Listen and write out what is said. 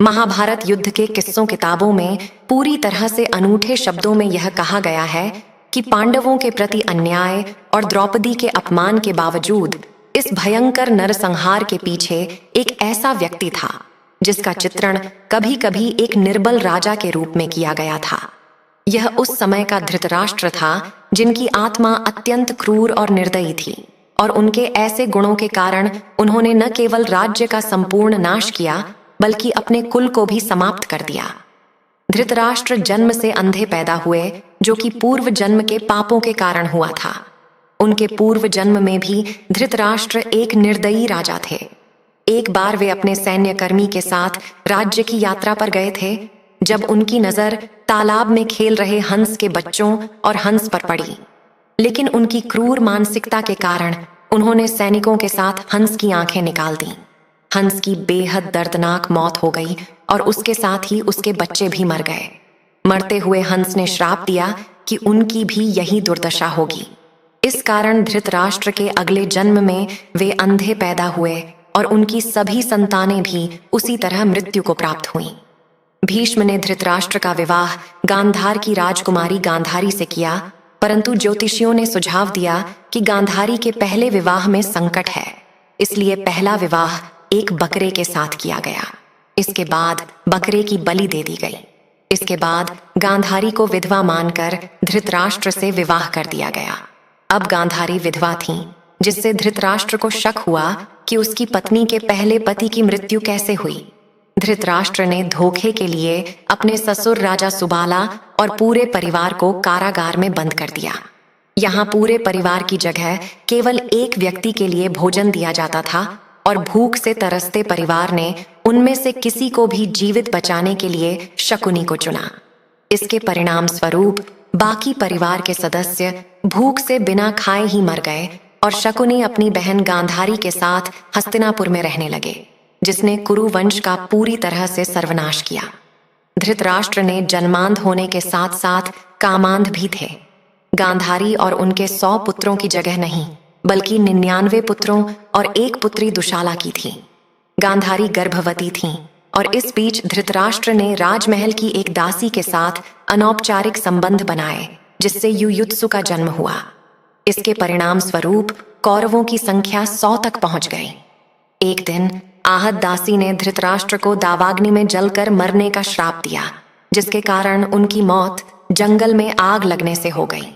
महाभारत युद्ध के किस्सों किताबों में पूरी तरह से अनूठे शब्दों में यह कहा गया है कि पांडवों के प्रति अन्याय और द्रौपदी के अपमान के बावजूद इस भयंकर नरसंहार के पीछे एक ऐसा व्यक्ति था जिसका चित्रण कभी कभी एक निर्बल राजा के रूप में किया गया था। यह उस समय का धृतराष्ट्र था जिनकी आत्मा अत्यंत क्रूर और निर्दयी थी, और उनके ऐसे गुणों के कारण उन्होंने न केवल राज्य का संपूर्ण नाश किया बल्कि अपने कुल को भी समाप्त कर दिया। धृतराष्ट्र जन्म से अंधे पैदा हुए, जो कि पूर्व जन्म के पापों के कारण हुआ था। उनके पूर्व जन्म में भी धृतराष्ट्र एक निर्दयी राजा थे। एक बार वे अपने सैन्यकर्मी के साथ राज्य की यात्रा पर गए थे, जब उनकी नजर तालाब में खेल रहे हंस के बच्चों और हंस पर पड़ी। लेकिन उनकी क्रूर मानसिकता के कारण उन्होंने सैनिकों के साथ हंस की आंखें निकाल दी। हंस की बेहद दर्दनाक मौत हो गई और उसके साथ ही उसके बच्चे भी मर गए। मरते हुए हंस ने श्राप दिया कि उनकी भी यही दुर्दशा होगी। इस कारण धृतराष्ट्र के अगले जन्म में वे अंधे पैदा हुए और उनकी सभी संतानें भी उसी तरह मृत्यु को प्राप्त हुईं। भीष्म ने धृतराष्ट्र का विवाह गांधार की राजकुमारी गांधारी से किया, परंतु ज्योतिषियों ने सुझाव दिया कि गांधारी के पहले विवाह में संकट है, इसलिए पहला विवाह एक बकरे के साथ किया गया। इसके बाद बकरे की बलि दे दी गई। इसके बाद गांधारी को विधवा मानकर धृतराष्ट्र से विवाह कर दिया गया। अब गांधारी विधवा थी, जिससे धृतराष्ट्र को शक हुआ कि उसकी पत्नी के पहले पति की मृत्यु कैसे हुई। धृतराष्ट्र ने धोखे के लिए अपने ससुर राजा सुबाला और पूरे परिवार को कारागार में बंद कर दिया। यहाँ पूरे परिवार की जगह केवल एक व्यक्ति के लिए भोजन दिया जाता था, और भूख से तरसते परिवार ने उनमें से किसी को भी जीवित बचाने के लिए शकुनी को चुना। इसके परिणाम स्वरूप बाकी परिवार के सदस्य भूख से बिना खाए ही मर गए, और शकुनी अपनी बहन गांधारी के साथ हस्तिनापुर में रहने लगे, जिसने कुरु वंश का पूरी तरह से सर्वनाश किया। धृतराष्ट्र ने जन्मांध होने के साथ साथ कामांध भी थे। गांधारी और उनके 100 पुत्रों की जगह नहीं, बल्कि 99 पुत्रों और एक पुत्री दुशाला की थी। गांधारी गर्भवती थीं, और इस बीच धृतराष्ट्र ने राजमहल की एक दासी के साथ अनौपचारिक संबंध बनाए, जिससे युयुत्सु का जन्म हुआ। इसके परिणाम स्वरूप कौरवों की संख्या 100 तक पहुंच गई। एक दिन आहत दासी ने धृतराष्ट्र को दावाग्नि में जलकर मरने का श्राप दिया, जिसके कारण उनकी मौत जंगल में आग लगने से हो गई।